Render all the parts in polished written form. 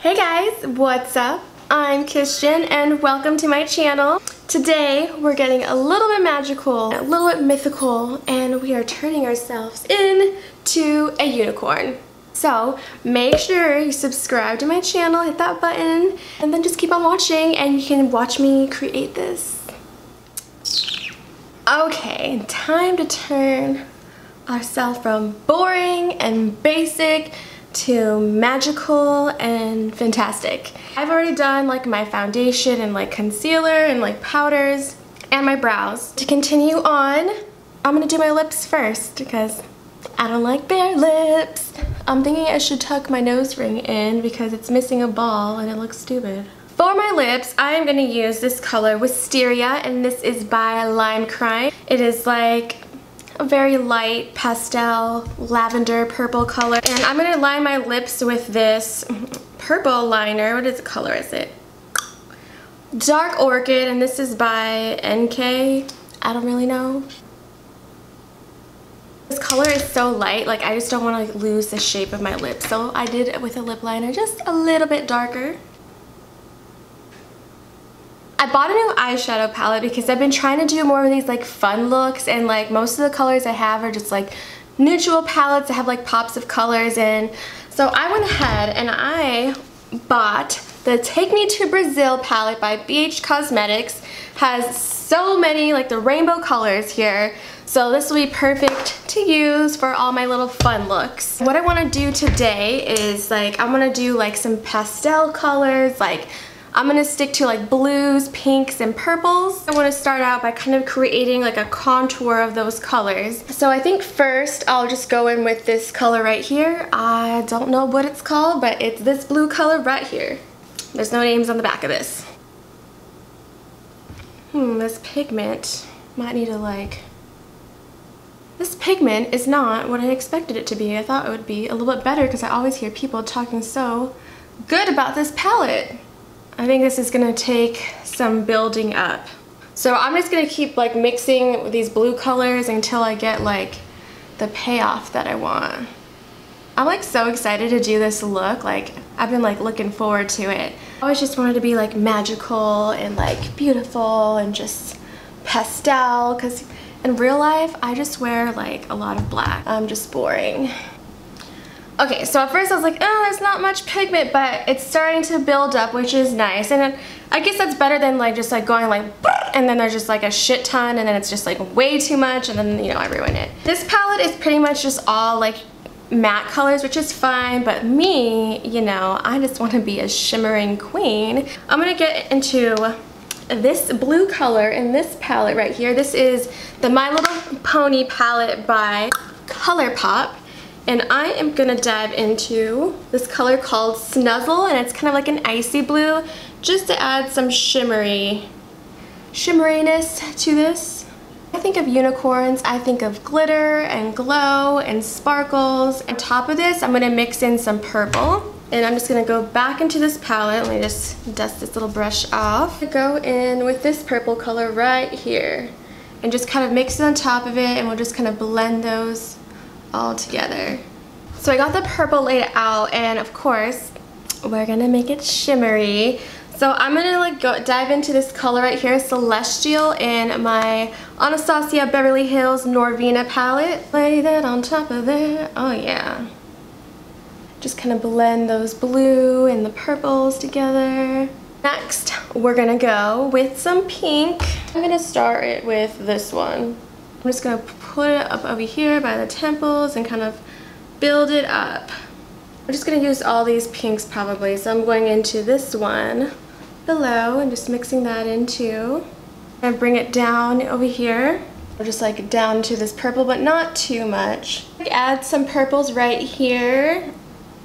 Hey guys, what's up? I'm Christian and welcome to my channel. Today we're getting a little bit magical, a little bit mythical, and we are turning ourselves into a unicorn. So make sure you subscribe to my channel, hit that button, and then just keep on watching and you can watch me create this. Okay, time to turn ourselves from boring and basic to magical and fantastic. I've already done like my foundation and like concealer and like powders and my brows. To continue on, I'm gonna do my lips first because I don't like bare lips. I'm thinking I should tuck my nose ring in because it's missing a ball and it looks stupid. For my lips, I am gonna use this color Wisteria, and this is by Lime Crime. It is like a very light pastel lavender purple color, and I'm gonna line my lips with this purple liner. What color is it? Dark Orchid, and this is by NK. I don't really know. This color is so light, like I just don't want to lose the shape of my lips, so I did it with a lip liner just a little bit darker. I bought a new eyeshadow palette because I've been trying to do more of these like fun looks, and like most of the colors I have are just like neutral palettes that have like pops of colors in. So I went ahead and I bought the Take Me to Brazil palette by BH Cosmetics. Has so many like the rainbow colors here. So this will be perfect to use for all my little fun looks. What I want to do today is like I'm going to do like some pastel colors, like I'm gonna stick to like blues, pinks, and purples. I want to start out by kind of creating like a contour of those colors. So I think first I'll just go in with this color right here. I don't know what it's called, but it's this blue color right here. There's no names on the back of this. This pigment might need to like... This pigment is not what I expected it to be. I thought it would be a little bit better because I always hear people talking so good about this palette. I think this is gonna take some building up. So I'm just gonna keep like mixing these blue colors until I get like the payoff that I want. I'm like so excited to do this look. Like I've been like looking forward to it. I always just wanted to be like magical and like beautiful and just pastel, because in real life I just wear like a lot of black. I'm just boring. Okay, so at first I was like, oh, there's not much pigment, but it's starting to build up, which is nice. And then I guess that's better than like just like going like, and then there's just like a shit ton, and then it's just like way too much, and then, you know, I ruin it. This palette is pretty much just all like matte colors, which is fine, but me, you know, I just want to be a shimmering queen. I'm gonna get into this blue color in this palette right here. This is the My Little Pony palette by ColourPop. And I am gonna dive into this color called Snuzzle, and it's kind of like an icy blue, just to add some shimmeriness to this. I think of unicorns, I think of glitter and glow and sparkles. On top of this, I'm gonna mix in some purple, and I'm just gonna go back into this palette. Let me just dust this little brush off. Go in with this purple color right here, and just kind of mix it on top of it, and we'll just kind of blend those all together. So I got the purple laid out, and of course we're gonna make it shimmery. So I'm gonna like dive into this color right here, Celestial, in my Anastasia Beverly Hills Norvina palette. Lay that on top of there. Oh yeah. Just kind of blend those blue and the purples together. Next, we're gonna go with some pink. I'm gonna start it with this one. I'm just gonna put it up over here by the temples and kind of build it up. I'm just gonna use all these pinks probably, so I'm going into this one below and just mixing that into. And bring it down over here, or just like down to this purple, but not too much. Add some purples right here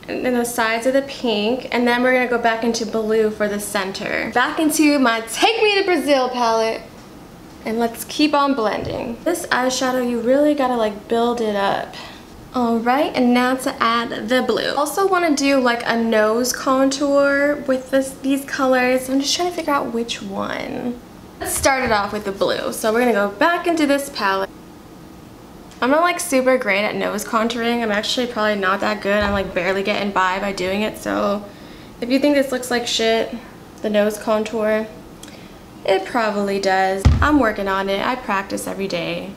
and then the sides of the pink, and then we're gonna go back into blue for the center. Back into my Take Me to Brazil palette. And let's keep on blending. This eyeshadow, you really gotta like build it up. Alright, and now to add the blue. Also wanna do like a nose contour with these colors. I'm just trying to figure out which one. Let's start it off with the blue. So we're gonna go back into this palette. I'm not like super great at nose contouring. I'm actually probably not that good. I'm like barely getting by doing it, so If you think this looks like shit, the nose contour, it probably does. I'm working on it. I practice every day.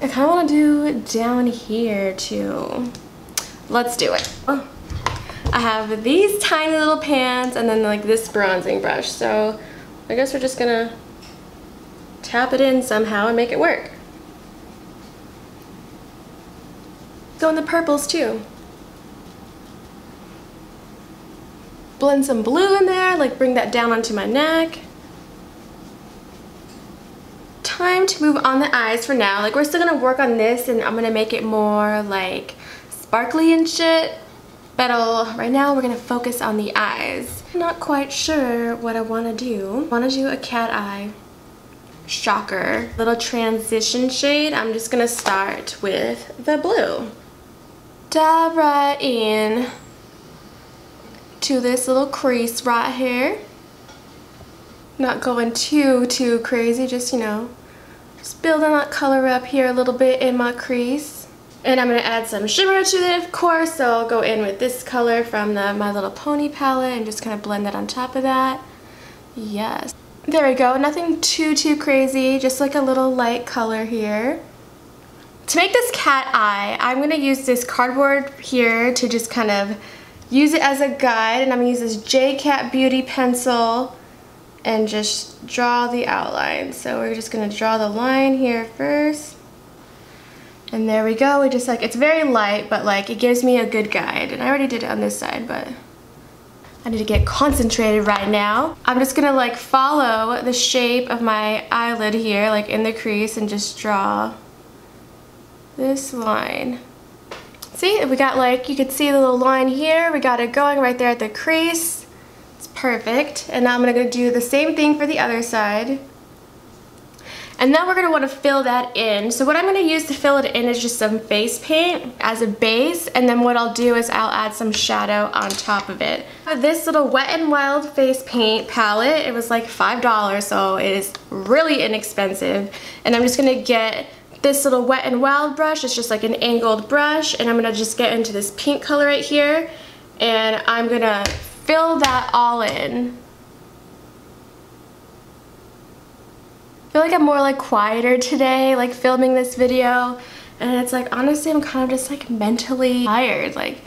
I kind of want to do down here too. Let's do it. Oh. I have these tiny little pans and then like this bronzing brush. So I guess we're just gonna tap it in somehow and make it work. Go in the purples too. Blend some blue in there, like bring that down onto my neck. Time to move on the eyes for now. Like we're still gonna work on this and I'm gonna make it more like sparkly and shit. But right now we're gonna focus on the eyes. I'm not quite sure what I wanna do. I wanna do a cat eye. Shocker. Little transition shade. I'm just gonna start with the blue. Dab right in to this little crease right here. Not going too crazy, just you know, just building that color up here a little bit in my crease. And I'm going to add some shimmer to it, of course, so I'll go in with this color from the My Little Pony palette and just kind of blend that on top of that. Yes. There we go. Nothing too crazy, just like a little light color here. To make this cat eye, I'm going to use this cardboard here to just kind of use it as a guide, and I'm going to use this J-Cat Beauty pencil and just draw the outline. So we're just going to draw the line here first. And there we go. It's very light, but like it gives me a good guide. And I already did it on this side, but I need to get concentrated right now. I'm just gonna like follow the shape of my eyelid here, like in the crease, and just draw this line. See, we got like, you could see the little line here. We got it going right there at the crease. It's perfect. And now I'm gonna go do the same thing for the other side. And then we're going to want to fill that in. So what I'm going to use to fill it in is just some face paint as a base. And then what I'll do is I'll add some shadow on top of it. This little Wet n Wild face paint palette, it was like $5, so it is really inexpensive. And I'm just going to get this little Wet n Wild brush. It's just like an angled brush. And I'm going to just get into this pink color right here. And I'm going to fill that all in. I feel like I'm more like quieter today, like filming this video, and it's like honestly I'm kind of just like mentally tired. Like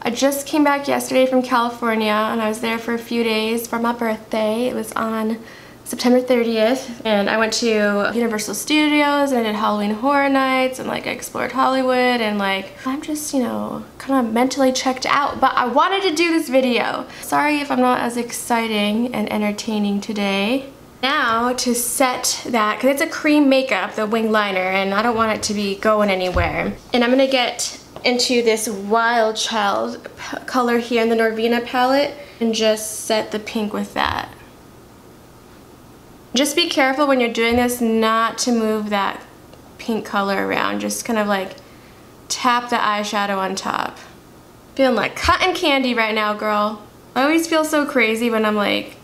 I just came back yesterday from California and I was there for a few days for my birthday. It was on September 30th, and I went to Universal Studios and I did Halloween Horror Nights and like I explored Hollywood, and like I'm just, you know, kind of mentally checked out, but I wanted to do this video. Sorry if I'm not as exciting and entertaining today. Now to set that, because it's a cream makeup, the wing liner, and I don't want it to be going anywhere. And I'm going to get into this Wild Child color here in the Norvina palette and just set the pink with that. Just be careful when you're doing this not to move that pink color around. Just kind of like tap the eyeshadow on top. Feeling like cotton candy right now, girl. I always feel so crazy when I'm like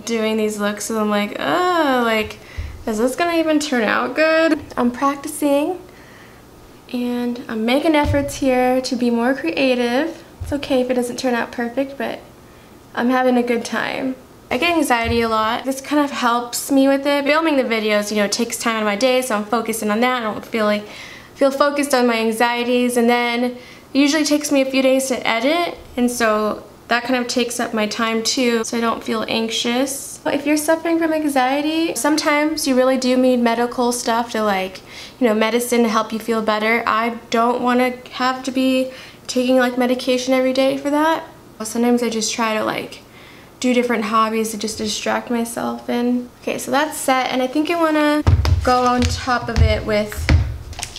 doing these looks, and I'm like, oh, like, is this gonna even turn out good? I'm practicing and I'm making efforts here to be more creative. It's okay if it doesn't turn out perfect, but I'm having a good time. I get anxiety a lot. This kind of helps me with it. Filming the videos, you know, takes time out of my day, so I'm focusing on that. I don't feel focused on my anxieties, and then it usually takes me a few days to edit, and so that kind of takes up my time too, so I don't feel anxious. If you're suffering from anxiety, sometimes you really do need medical stuff to, like, you know, medicine to help you feel better. I don't want to have to be taking like medication every day for that. Sometimes I just try to like do different hobbies to just distract myself in. Okay, so that's set, and I think I want to go on top of it with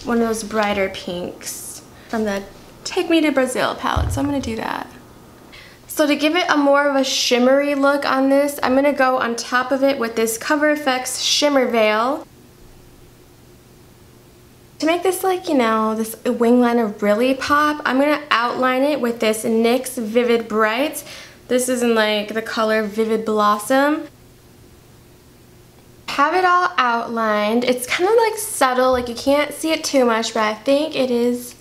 one of those brighter pinks from the Take Me to Brazil palette, so I'm going to do that. So to give it a more of a shimmery look on this, I'm going to go on top of it with this Cover FX Shimmer Veil. To make this, like, you know, this wing liner really pop, I'm going to outline it with this NYX Vivid Bright. This is in like the color Vivid Blossom. Have it all outlined. It's kind of like subtle, like you can't see it too much, but I think it is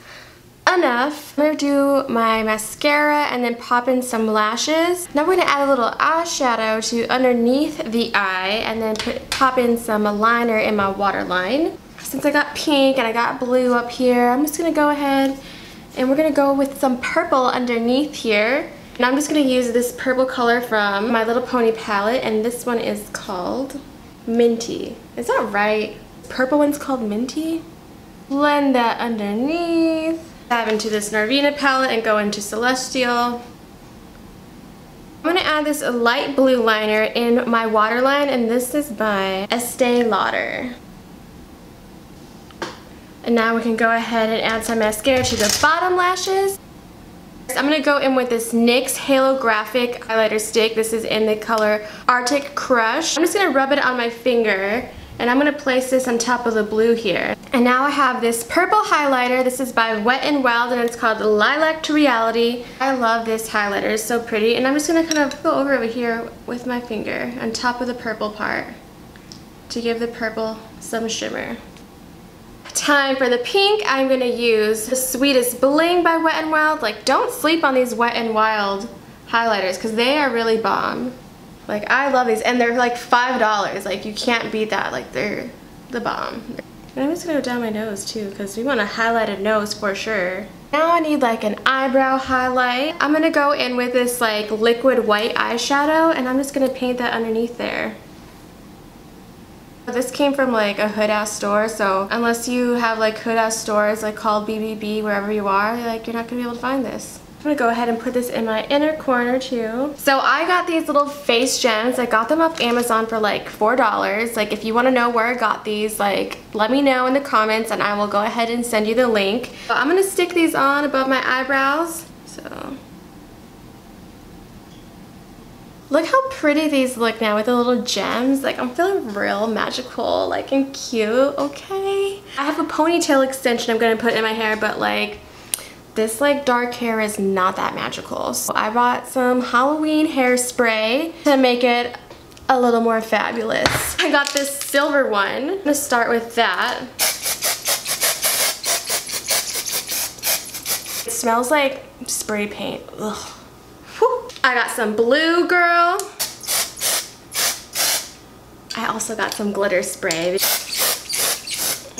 enough. I'm gonna do my mascara and then pop in some lashes. Now we're gonna add a little eyeshadow to underneath the eye and then pop in some liner in my waterline. Since I got pink and I got blue up here, I'm just gonna go ahead and we're gonna go with some purple underneath here. And I'm just gonna use this purple color from My Little Pony palette, and this one is called Minty. Is that right? Purple one's called Minty? Blend that underneath. Dive into this Narvina palette and go into Celestial. I'm gonna add this light blue liner in my waterline, and this is by Estee Lauder. And now we can go ahead and add some mascara to the bottom lashes. I'm going to go in with this NYX Halo Graphic highlighter stick. This is in the color Arctic Crush. I'm just going to rub it on my finger, and I'm going to place this on top of the blue here. And now I have this purple highlighter. This is by Wet n Wild, and it's called Lilac to Reality. I love this highlighter. It's so pretty. And I'm just going to kind of go over here with my finger on top of the purple part to give the purple some shimmer. Time for the pink. I'm going to use the Sweetest Bling by Wet n Wild. Like, don't sleep on these Wet n Wild highlighters because they are really bomb. Like, I love these, and they're like $5. Like, you can't beat that. Like, they're the bomb. And I'm just going to go down my nose too because we want a highlighted nose for sure. Now I need like an eyebrow highlight. I'm going to go in with this like liquid white eyeshadow, and I'm just going to paint that underneath there. This came from like a hood ass store, so unless you have like hood ass stores like called BBB wherever you are, like you're not gonna be able to find this. I'm gonna go ahead and put this in my inner corner too. So I got these little face gems. I got them off Amazon for like $4. Like, if you want to know where I got these, like let me know in the comments and I will go ahead and send you the link. So I'm gonna stick these on above my eyebrows. So look how pretty these look now with the little gems. Like, I'm feeling real magical, like, and cute, okay? I have a ponytail extension I'm gonna put in my hair, but like, this like dark hair is not that magical. So I bought some Halloween hairspray to make it a little more fabulous. I got this silver one. I'm gonna start with that. It smells like spray paint. Ugh. I got some blue, girl. I also got some glitter spray.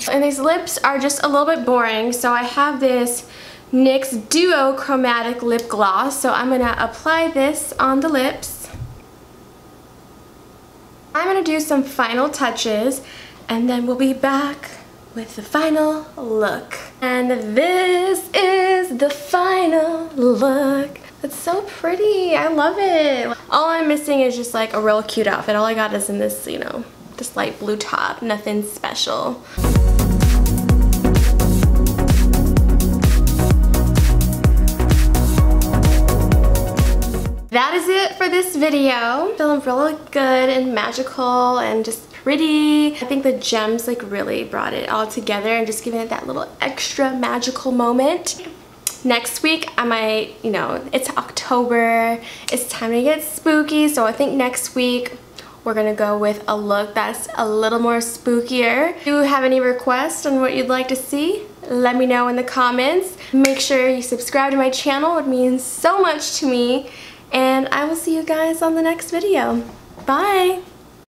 And these lips are just a little bit boring, so I have this NYX Duo Chromatic Lip Gloss. So I'm gonna apply this on the lips. I'm gonna do some final touches, and then we'll be back with the final look. And this is the final look. It's so pretty. I love it. All I'm missing is just like a real cute outfit. All I got is in this, you know, this light blue top. Nothing special. That is it for this video. Feeling really good and magical and just pretty. I think the gems like really brought it all together and just giving it that little extra magical moment. Next week, I might, you know, it's October, it's time to get spooky, so I think next week we're gonna go with a look that's a little more spookier. If you have any requests on what you'd like to see, let me know in the comments. Make sure you subscribe to my channel, it means so much to me, and I will see you guys on the next video. Bye!